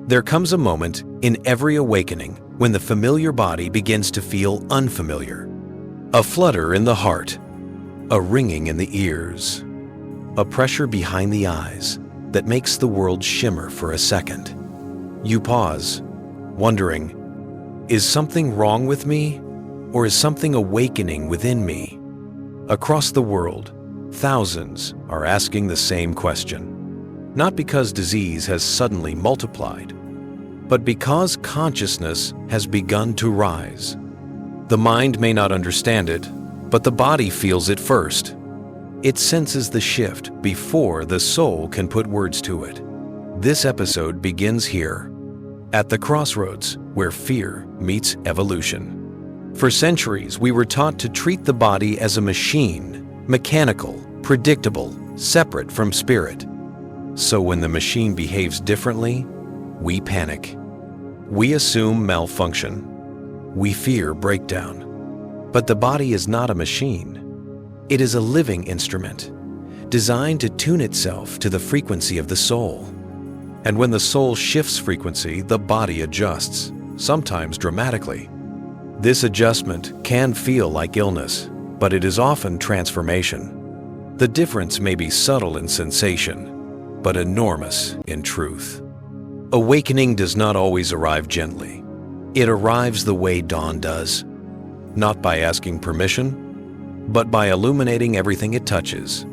There comes a moment in every awakening when the familiar body begins to feel unfamiliar. A flutter in the heart, a ringing in the ears, a pressure behind the eyes that makes the world shimmer for a second. You pause, wondering, is something wrong with me, or is something awakening within me? Across the world, thousands are asking the same question, not because disease has suddenly multiplied, but because consciousness has begun to rise. The mind may not understand it, but the body feels it first. It senses the shift before the soul can put words to it. This episode begins here, at the crossroads where fear meets evolution. For centuries, we were taught to treat the body as a machine, mechanical, predictable, separate from spirit. So when the machine behaves differently, we panic. We assume malfunction. We fear breakdown. But the body is not a machine. It is a living instrument, designed to tune itself to the frequency of the soul. And when the soul shifts frequency, the body adjusts, sometimes dramatically. This adjustment can feel like illness, but it is often transformation. The difference may be subtle in sensation, but enormous in truth. Awakening does not always arrive gently. It arrives the way dawn does, not by asking permission, but by illuminating everything it touches.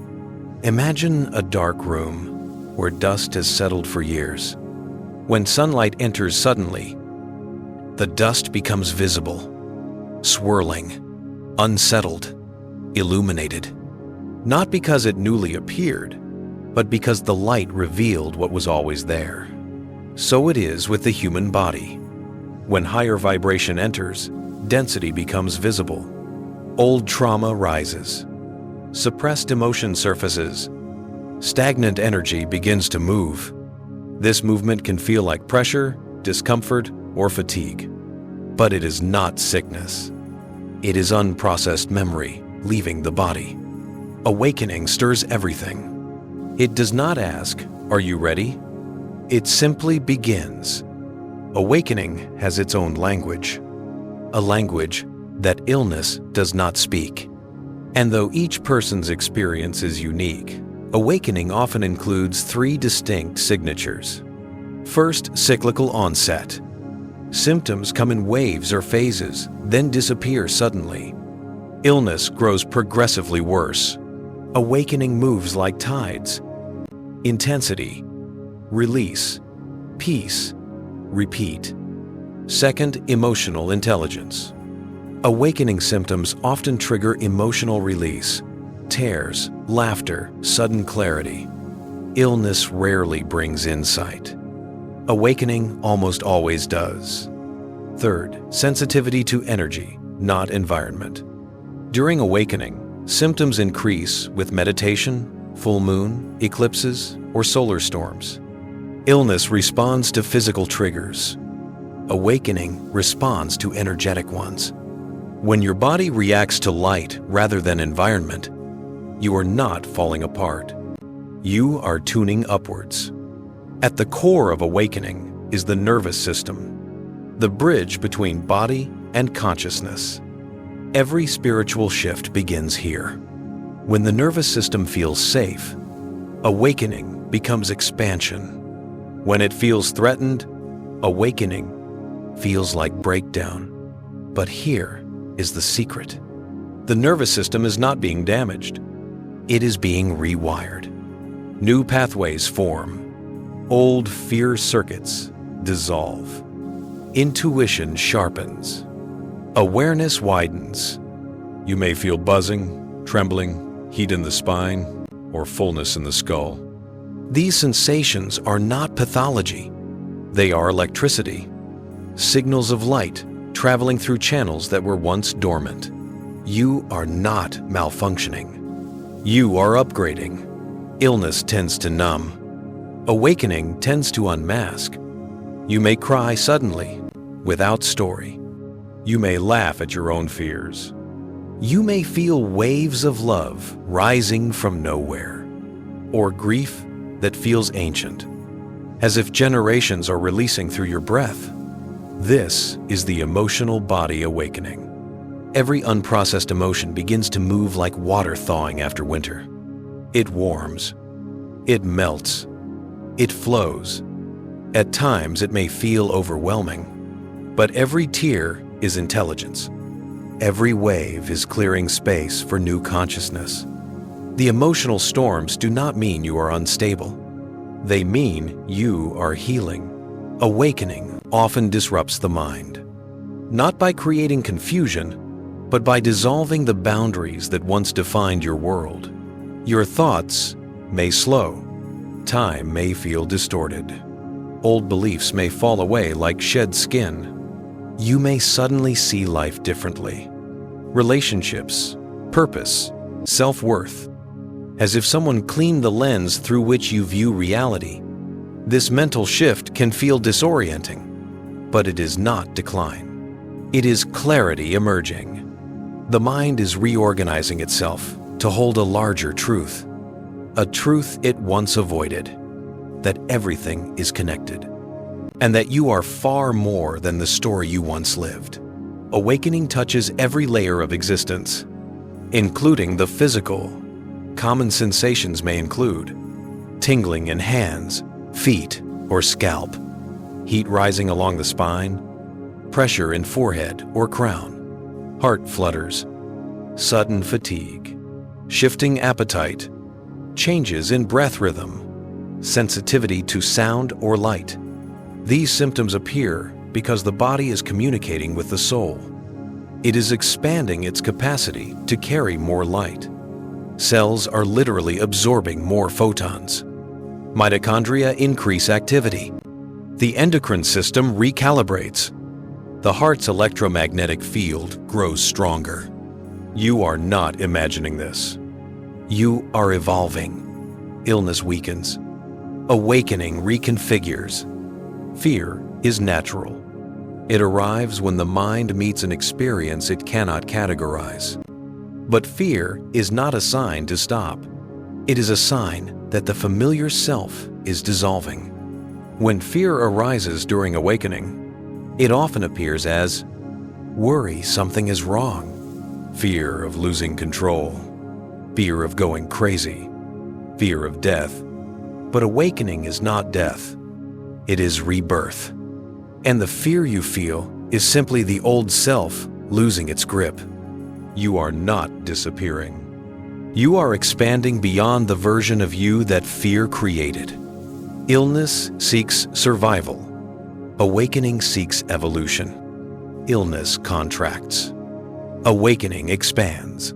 Imagine a dark room where dust has settled for years. When sunlight enters suddenly, the dust becomes visible, swirling, unsettled, illuminated. Not because it newly appeared, but because the light revealed what was always there. So it is with the human body. When higher vibration enters, density becomes visible. Old trauma rises. Suppressed emotion surfaces. Stagnant energy begins to move. This movement can feel like pressure, discomfort, or fatigue. But it is not sickness. It is unprocessed memory leaving the body. Awakening stirs everything. It does not ask, "Are you ready?" It simply begins. Awakening has its own language, a language that illness does not speak. And though each person's experience is unique, awakening often includes three distinct signatures. First, cyclical onset. Symptoms come in waves or phases, then disappear suddenly. Illness grows progressively worse. Awakening moves like tides. Intensity, release, peace, repeat. Second, emotional intelligence. Awakening symptoms often trigger emotional release, tears, laughter, sudden clarity. Illness rarely brings insight. Awakening almost always does. Third, sensitivity to energy, not environment. During awakening, symptoms increase with meditation, full moon, eclipses, or solar storms. Illness responds to physical triggers. Awakening responds to energetic ones. When your body reacts to light rather than environment, you are not falling apart. You are tuning upwards. At the core of awakening is the nervous system, the bridge between body and consciousness. Every spiritual shift begins here. When the nervous system feels safe, awakening becomes expansion. When it feels threatened, awakening feels like breakdown. But here is the secret. The nervous system is not being damaged. It is being rewired. New pathways form. Old fear circuits dissolve. Intuition sharpens. Awareness widens. You may feel buzzing, trembling, heat in the spine, or fullness in the skull. These sensations are not pathology. They are electricity, signals of light traveling through channels that were once dormant. You are not malfunctioning. You are upgrading. Illness tends to numb. Awakening tends to unmask. You may cry suddenly, without story. You may laugh at your own fears. You may feel waves of love rising from nowhere, or grief that feels ancient. as if generations are releasing through your breath. This is the emotional body awakening. Every unprocessed emotion begins to move like water thawing after winter. It warms. It melts. It flows. At times it may feel overwhelming, but every tear is intelligence. Every wave is clearing space for new consciousness. The emotional storms do not mean you are unstable. They mean you are healing. Awakening often disrupts the mind, not by creating confusion, but by dissolving the boundaries that once defined your world. Your thoughts may slow. Time may feel distorted. Old beliefs may fall away like shed skin. You may suddenly see life differently. Relationships, purpose, self-worth, as if someone cleaned the lens through which you view reality. This mental shift can feel disorienting, but it is not decline. It is clarity emerging. The mind is reorganizing itself to hold a larger truth, a truth it once avoided, that everything is connected, and that you are far more than the story you once lived. Awakening touches every layer of existence, including the physical. Common sensations may include tingling in hands, feet, or scalp, heat rising along the spine, pressure in forehead or crown, heart flutters, sudden fatigue, shifting appetite, changes in breath rhythm, sensitivity to sound or light. These symptoms appear because the body is communicating with the soul. It is expanding its capacity to carry more light. Cells are literally absorbing more photons. Mitochondria increase activity. The endocrine system recalibrates. The heart's electromagnetic field grows stronger. You are not imagining this. You are evolving. Illness weakens. Awakening reconfigures. Fear is natural. It arrives when the mind meets an experience it cannot categorize. But fear is not a sign to stop. It is a sign that the familiar self is dissolving. When fear arises during awakening, it often appears as worry something is wrong, fear of losing control, fear of going crazy, fear of death. But awakening is not death. It is rebirth. And the fear you feel is simply the old self losing its grip. You are not disappearing. You are expanding beyond the version of you that fear created. Illness seeks survival. Awakening seeks evolution. Illness contracts. Awakening expands.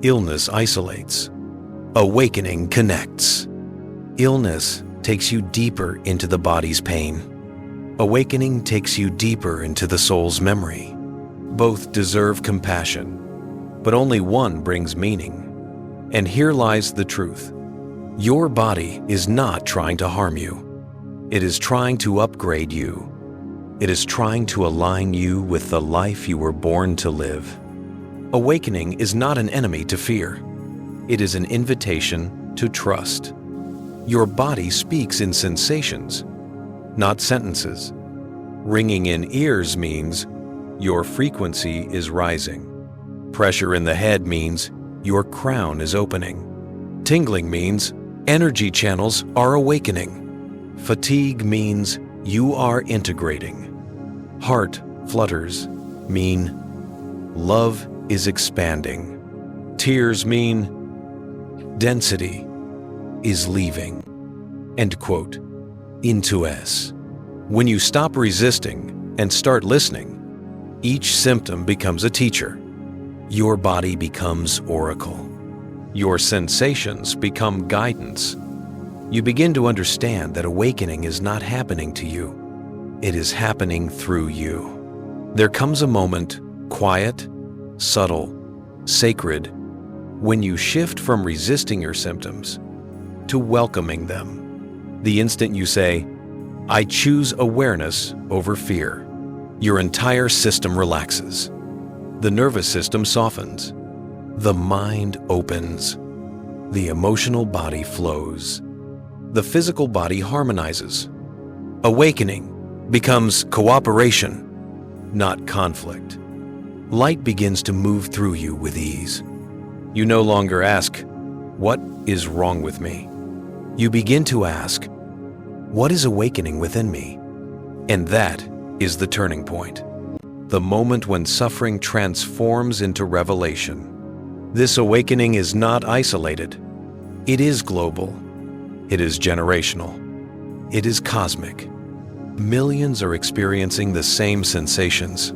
Illness isolates. Awakening connects. Illness takes you deeper into the body's pain. Awakening takes you deeper into the soul's memory. Both deserve compassion, but only one brings meaning. And here lies the truth. Your body is not trying to harm you. It is trying to upgrade you. It is trying to align you with the life you were born to live. Awakening is not an enemy to fear. It is an invitation to trust. Your body speaks in sensations, not sentences. Ringing in ears means your frequency is rising. Pressure in the head means your crown is opening. Tingling means energy channels are awakening. Fatigue means you are integrating. Heart flutters mean love is expanding. Tears mean density is leaving. End quote. Into S. When you stop resisting and start listening, each symptom becomes a teacher. Your body becomes oracle. Your sensations become guidance. You begin to understand that awakening is not happening to you. It is happening through you. There comes a moment, quiet, subtle, sacred, when you shift from resisting your symptoms to welcoming them. The instant you say, I choose awareness over fear, your entire system relaxes. The nervous system softens. The mind opens. The emotional body flows. The physical body harmonizes. Awakening becomes cooperation, not conflict. Light begins to move through you with ease. You no longer ask, "What is wrong with me?" You begin to ask, "What is awakening within me?" And that is the turning point. The moment when suffering transforms into revelation. This awakening is not isolated. It is global. It is generational. It is cosmic. Millions are experiencing the same sensations,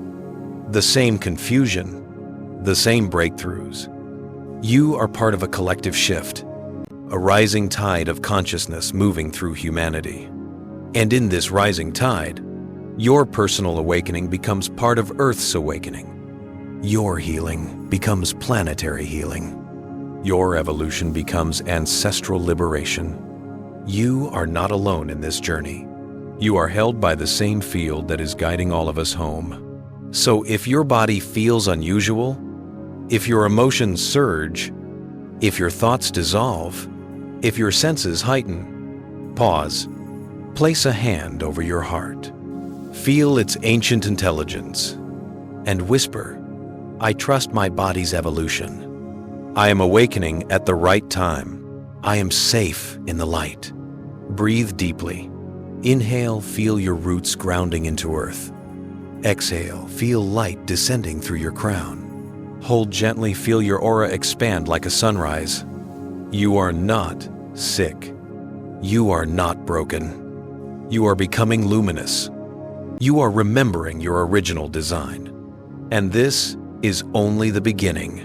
the same confusion, the same breakthroughs. You are part of a collective shift, a rising tide of consciousness moving through humanity. And in this rising tide, your personal awakening becomes part of Earth's awakening. Your healing becomes planetary healing. Your evolution becomes ancestral liberation. You are not alone in this journey. You are held by the same field that is guiding all of us home. So if your body feels unusual, if your emotions surge, if your thoughts dissolve, if your senses heighten, pause. Place a hand over your heart. Feel its ancient intelligence and whisper, "I trust my body's evolution. I am awakening at the right time. I am safe in the light." Breathe deeply. Inhale, feel your roots grounding into earth. Exhale, feel light descending through your crown. Hold gently, feel your aura expand like a sunrise. You are not sick. You are not broken. You are becoming luminous. You are remembering your original design. And this is only the beginning.